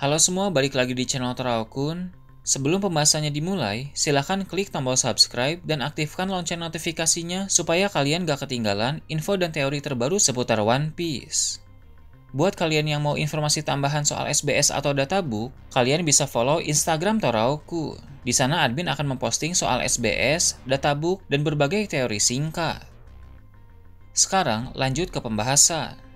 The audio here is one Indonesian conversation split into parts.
Halo semua, balik lagi di channel Toraokun. Sebelum pembahasannya dimulai, silahkan klik tombol subscribe dan aktifkan lonceng notifikasinya supaya kalian gak ketinggalan info dan teori terbaru seputar One Piece. Buat kalian yang mau informasi tambahan soal SBS atau databook, kalian bisa follow Instagram Toraokun. Di sana admin akan memposting soal SBS, databook, dan berbagai teori singkat. Sekarang lanjut ke pembahasan.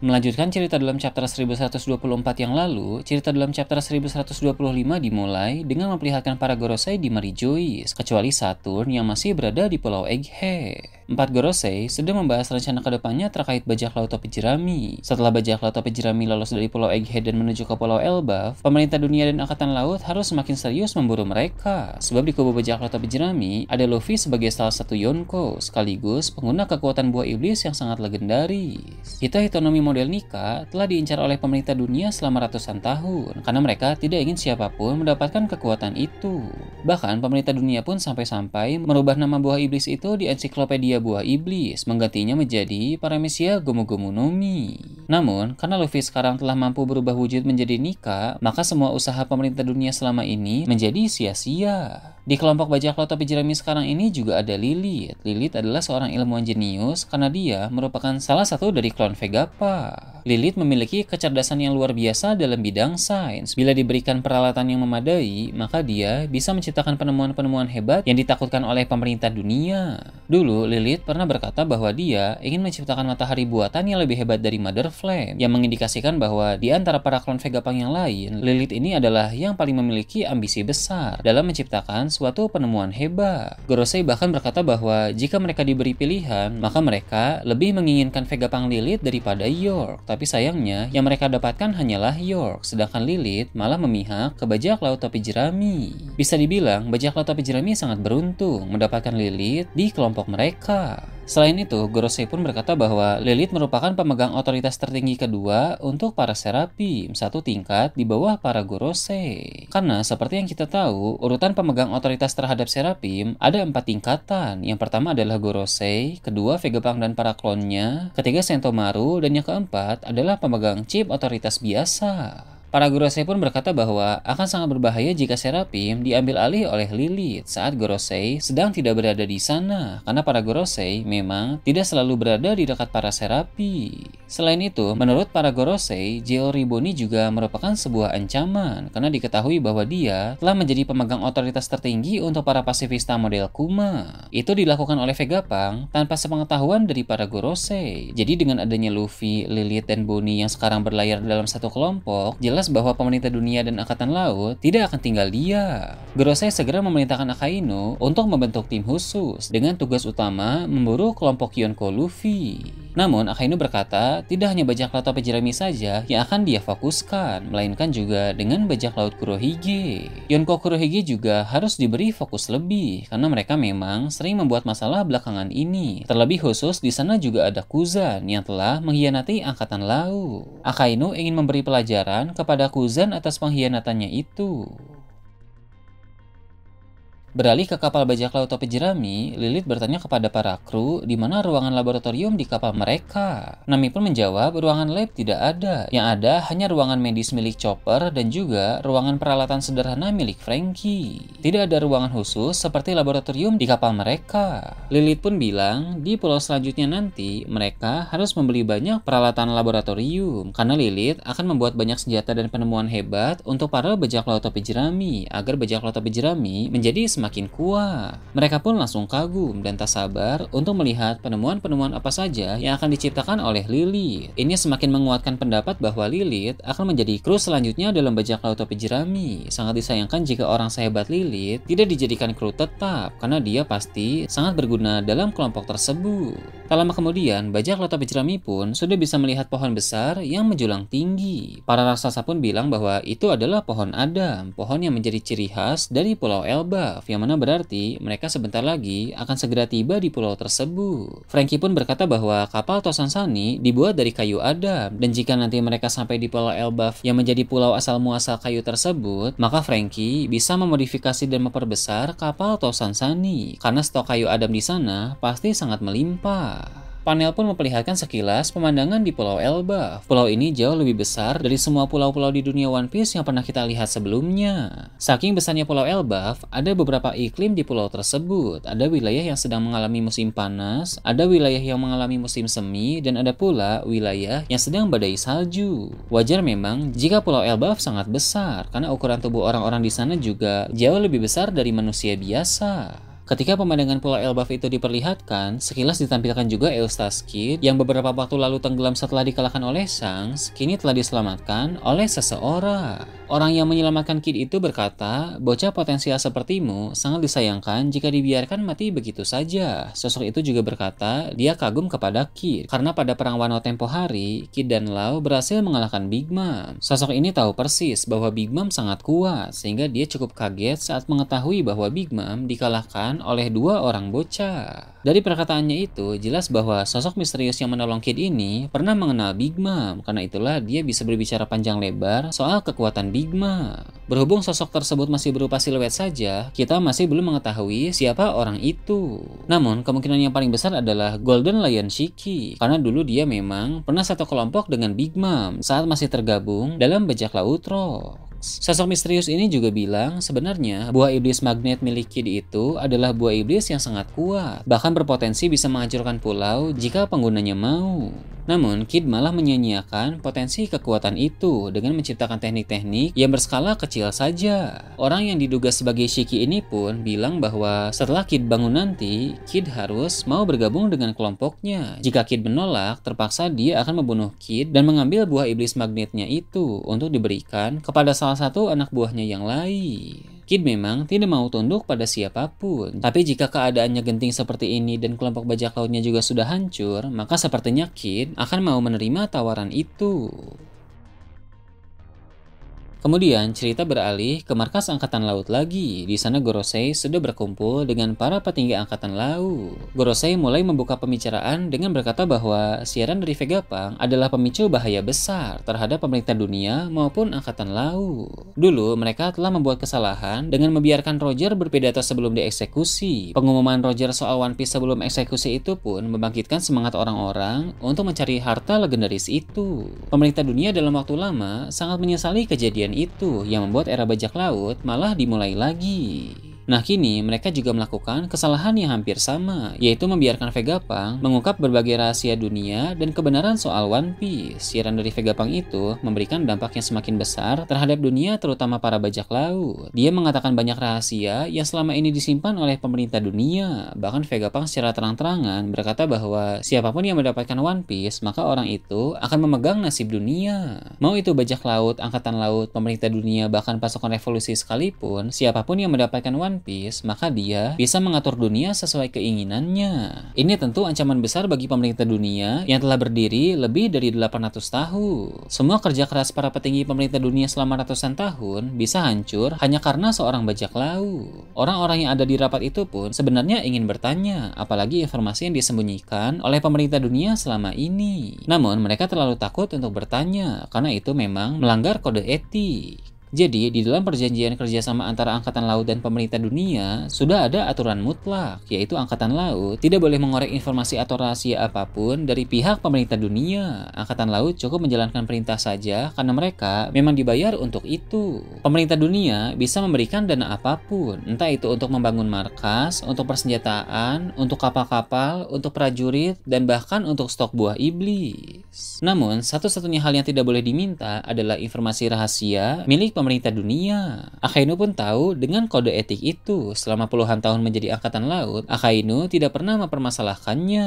Melanjutkan cerita dalam chapter 1124 yang lalu, cerita dalam chapter 1125 dimulai dengan memperlihatkan para Gorosei di Mary Joyce, kecuali Saturn yang masih berada di Pulau Egghead. 4 Gorosei sedang membahas rencana kedepannya terkait bajak laut topi jerami. Setelah bajak laut topi jerami lolos dari Pulau Egghead dan menuju ke Pulau Elbaf, pemerintah dunia dan Angkatan Laut harus semakin serius memburu mereka. Sebab di kubu bajak laut topi jerami, ada Luffy sebagai salah satu Yonko, sekaligus pengguna kekuatan buah iblis yang sangat legendaris. Hitonomi model Nika telah diincar oleh pemerintah dunia selama ratusan tahun karena mereka tidak ingin siapapun mendapatkan kekuatan itu. Bahkan pemerintah dunia pun sampai-sampai merubah nama buah iblis itu di ensiklopedia buah iblis, menggantinya menjadi Paramecia Gomu Gomu no Mi. Namun, karena Luffy sekarang telah mampu berubah wujud menjadi Nika, maka semua usaha pemerintah dunia selama ini menjadi sia-sia. Di kelompok bajak laut topi jerami sekarang ini juga ada Lilith. Lilith adalah seorang ilmuwan jenius karena dia merupakan salah satu dari klon Vegappa. Lilith memiliki kecerdasan yang luar biasa dalam bidang sains. Bila diberikan peralatan yang memadai, maka dia bisa menciptakan penemuan-penemuan hebat yang ditakutkan oleh pemerintah dunia. Dulu, Lilith pernah berkata bahwa dia ingin menciptakan matahari buatan yang lebih hebat dari Mother Flame, yang mengindikasikan bahwa di antara para klon Vegapunk yang lain, Lilith ini adalah yang paling memiliki ambisi besar dalam menciptakan suatu penemuan hebat. Gorosei bahkan berkata bahwa jika mereka diberi pilihan, maka mereka lebih menginginkan Vegapunk Lilith daripada York. Tapi sayangnya, yang mereka dapatkan hanyalah York, sedangkan Lilith malah memihak ke bajak laut topi jerami. Bisa dibilang, bajak laut topi jerami sangat beruntung mendapatkan Lilith di kelompok mereka. Selain itu, Gorosei pun berkata bahwa Lilith merupakan pemegang otoritas tertinggi kedua untuk para Serapim, satu tingkat di bawah para Gorosei. Karena seperti yang kita tahu, urutan pemegang otoritas terhadap Serapim ada 4 tingkatan. Yang pertama adalah Gorosei, kedua Vegapunk dan para klonnya, ketiga Sentomaru, dan yang keempat adalah pemegang chip otoritas biasa. Para Gorosei pun berkata bahwa akan sangat berbahaya jika Serapim diambil alih oleh Lilith saat Gorosei sedang tidak berada di sana, karena para Gorosei memang tidak selalu berada di dekat para Serapi. Selain itu, menurut para Gorosei, Geo Riboni juga merupakan sebuah ancaman karena diketahui bahwa dia telah menjadi pemegang otoritas tertinggi untuk para pasifista model Kuma. Itu dilakukan oleh Vegapunk tanpa sepengetahuan dari para Gorosei. Jadi dengan adanya Luffy, Lilith, dan Bonnie yang sekarang berlayar dalam satu kelompok, jelas bahwa pemerintah dunia dan Angkatan Laut tidak akan tinggal diam. Gorosei segera memerintahkan Akainu untuk membentuk tim khusus dengan tugas utama memburu kelompok Yonko Luffy. Namun, Akainu berkata tidak hanya bajak laut topi jerami saja yang akan dia fokuskan, melainkan juga dengan bajak laut Kurohige. Yonko Kurohige juga harus diberi fokus lebih karena mereka memang sering membuat masalah belakangan ini. Terlebih khusus di sana juga ada Kuzan yang telah mengkhianati Angkatan Laut. Akainu ingin memberi pelajaran kepada Kuzan atas pengkhianatannya itu. Beralih ke kapal bajak laut topi jerami, Lilith bertanya kepada para kru di mana ruangan laboratorium di kapal mereka. Nami pun menjawab ruangan lab tidak ada, yang ada hanya ruangan medis milik Chopper dan juga ruangan peralatan sederhana milik Franky. Tidak ada ruangan khusus seperti laboratorium di kapal mereka. Lilith pun bilang di pulau selanjutnya nanti mereka harus membeli banyak peralatan laboratorium karena Lilith akan membuat banyak senjata dan penemuan hebat untuk para bajak laut topi jerami agar bajak laut topi jerami menjadi semakin kuat. Mereka pun langsung kagum dan tak sabar untuk melihat penemuan-penemuan apa saja yang akan diciptakan oleh Lilith. Ini semakin menguatkan pendapat bahwa Lilith akan menjadi kru selanjutnya dalam bajak laut topi jerami. Sangat disayangkan jika orang sehebat Lilith tidak dijadikan kru tetap, karena dia pasti sangat berguna dalam kelompok tersebut. Tak lama kemudian, bajak laut topi jerami pun sudah bisa melihat pohon besar yang menjulang tinggi. Para raksasa pun bilang bahwa itu adalah pohon Adam, pohon yang menjadi ciri khas dari Pulau Elbaf, yang mana berarti mereka sebentar lagi akan segera tiba di pulau tersebut. Franky pun berkata bahwa kapal Tosansani dibuat dari kayu Adam, dan jika nanti mereka sampai di Pulau Elbaf yang menjadi pulau asal muasal kayu tersebut, maka Franky bisa memodifikasi dan memperbesar kapal Tosansani, karena stok kayu Adam di sana pasti sangat melimpah. Panel pun memperlihatkan sekilas pemandangan di Pulau Elbaf. Pulau ini jauh lebih besar dari semua pulau-pulau di dunia One Piece yang pernah kita lihat sebelumnya. Saking besarnya Pulau Elbaf, ada beberapa iklim di pulau tersebut. Ada wilayah yang sedang mengalami musim panas, ada wilayah yang mengalami musim semi, dan ada pula wilayah yang sedang badai salju. Wajar memang jika Pulau Elbaf sangat besar, karena ukuran tubuh orang-orang di sana juga jauh lebih besar dari manusia biasa. Ketika pemandangan Pulau Elbaf itu diperlihatkan, sekilas ditampilkan juga Eustace Kid yang beberapa waktu lalu tenggelam setelah dikalahkan oleh Shanks, kini telah diselamatkan oleh seseorang. Orang yang menyelamatkan Kid itu berkata, bocah potensial sepertimu sangat disayangkan jika dibiarkan mati begitu saja. Sosok itu juga berkata, dia kagum kepada Kid, karena pada perang Wano tempo hari, Kid dan Law berhasil mengalahkan Big Mom. Sosok ini tahu persis bahwa Big Mom sangat kuat, sehingga dia cukup kaget saat mengetahui bahwa Big Mom dikalahkan oleh dua orang bocah. Dari perkataannya itu, jelas bahwa sosok misterius yang menolong Kid ini pernah mengenal Big Mom, karena itulah dia bisa berbicara panjang lebar soal kekuatan Big Mom. Berhubung sosok tersebut masih berupa siluet saja, kita masih belum mengetahui siapa orang itu. Namun, kemungkinan yang paling besar adalah Golden Lion Shiki, karena dulu dia memang pernah satu kelompok dengan Big Mom saat masih tergabung dalam bajak laut Rock. Sosok misterius ini juga bilang sebenarnya buah iblis magnet milik Kid itu adalah buah iblis yang sangat kuat, bahkan berpotensi bisa menghancurkan pulau jika penggunanya mau. Namun, Kid malah menyia-nyiakan potensi kekuatan itu dengan menciptakan teknik-teknik yang berskala kecil saja. Orang yang diduga sebagai Shiki ini pun bilang bahwa setelah Kid bangun nanti, Kid harus mau bergabung dengan kelompoknya. Jika Kid menolak, terpaksa dia akan membunuh Kid dan mengambil buah iblis magnetnya itu untuk diberikan kepada salah satu anak buahnya yang lain. Kid memang tidak mau tunduk pada siapapun, tapi jika keadaannya genting seperti ini dan kelompok bajak lautnya juga sudah hancur, maka sepertinya Kid akan mau menerima tawaran itu. Kemudian cerita beralih ke markas Angkatan Laut lagi. Di sana Gorosei sudah berkumpul dengan para petinggi Angkatan Laut. Gorosei mulai membuka pembicaraan dengan berkata bahwa siaran dari Vegapunk adalah pemicu bahaya besar terhadap pemerintah dunia maupun Angkatan Laut. Dulu mereka telah membuat kesalahan dengan membiarkan Roger berpidato sebelum dieksekusi. Pengumuman Roger soal One Piece sebelum eksekusi itu pun membangkitkan semangat orang-orang untuk mencari harta legendaris itu. Pemerintah dunia dalam waktu lama sangat menyesali kejadian itu yang membuat era bajak laut malah dimulai lagi. Nah, kini mereka juga melakukan kesalahan yang hampir sama, yaitu membiarkan Vegapunk mengungkap berbagai rahasia dunia dan kebenaran soal One Piece. Siaran dari Vegapunk itu memberikan dampak yang semakin besar terhadap dunia, terutama para bajak laut. Dia mengatakan banyak rahasia yang selama ini disimpan oleh pemerintah dunia. Bahkan Vegapunk secara terang-terangan berkata bahwa siapapun yang mendapatkan One Piece, maka orang itu akan memegang nasib dunia. Mau itu bajak laut, angkatan laut, pemerintah dunia, bahkan pasukan revolusi sekalipun, siapapun yang mendapatkan One Piece, maka dia bisa mengatur dunia sesuai keinginannya. Ini tentu ancaman besar bagi pemerintah dunia yang telah berdiri lebih dari 800 tahun. Semua kerja keras para petinggi pemerintah dunia selama ratusan tahun bisa hancur hanya karena seorang bajak laut. Orang-orang yang ada di rapat itu pun sebenarnya ingin bertanya, apalagi informasi yang disembunyikan oleh pemerintah dunia selama ini. Namun mereka terlalu takut untuk bertanya, karena itu memang melanggar kode etik. Jadi, di dalam perjanjian kerjasama antara Angkatan Laut dan pemerintah dunia, sudah ada aturan mutlak, yaitu Angkatan Laut tidak boleh mengorek informasi atau rahasia apapun dari pihak pemerintah dunia. Angkatan Laut cukup menjalankan perintah saja karena mereka memang dibayar untuk itu. Pemerintah dunia bisa memberikan dana apapun, entah itu untuk membangun markas, untuk persenjataan, untuk kapal-kapal, untuk prajurit, dan bahkan untuk stok buah iblis. Namun, satu-satunya hal yang tidak boleh diminta adalah informasi rahasia milik pemerintah dunia. Akainu pun tahu dengan kode etik itu. Selama puluhan tahun menjadi Angkatan Laut, Akainu tidak pernah mempermasalahkannya.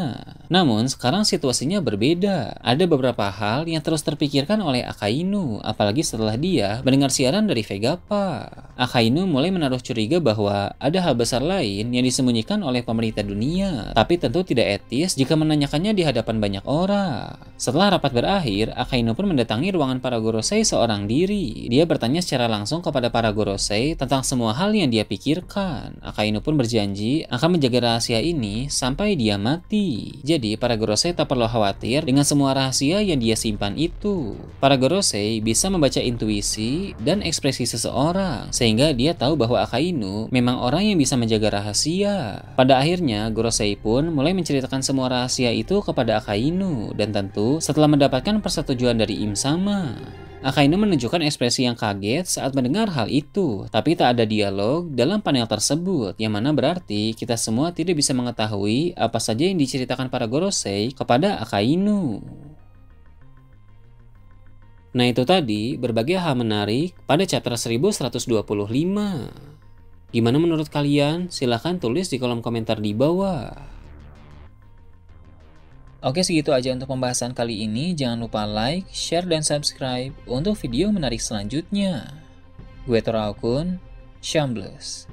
Namun, sekarang situasinya berbeda. Ada beberapa hal yang terus terpikirkan oleh Akainu, apalagi setelah dia mendengar siaran dari Vegapunk. Akainu mulai menaruh curiga bahwa ada hal besar lain yang disembunyikan oleh pemerintah dunia, tapi tentu tidak etis jika menanyakannya di hadapan banyak orang. Setelah rapat berakhir, Akainu pun mendatangi ruangan para Gorosei seorang diri. Dia bertanya secara langsung kepada para Gorosei tentang semua hal yang dia pikirkan. Akainu pun berjanji akan menjaga rahasia ini sampai dia mati. Jadi, para Gorosei tak perlu khawatir dengan semua rahasia yang dia simpan itu. Para Gorosei bisa membaca intuisi dan ekspresi seseorang, sehingga dia tahu bahwa Akainu memang orang yang bisa menjaga rahasia. Pada akhirnya, Gorosei pun mulai menceritakan semua rahasia itu kepada Akainu, dan tentu setelah mendapatkan persetujuan dari Im sama. Akainu menunjukkan ekspresi yang kaget saat mendengar hal itu, tapi tak ada dialog dalam panel tersebut, yang mana berarti kita semua tidak bisa mengetahui apa saja yang diceritakan para Gorosei kepada Akainu. Nah, itu tadi berbagai hal menarik pada chapter 1125. Gimana menurut kalian? Silahkan tulis di kolom komentar di bawah. Oke, segitu aja untuk pembahasan kali ini. Jangan lupa like, share, dan subscribe untuk video menarik selanjutnya. Gue Tora Okun, Shambles.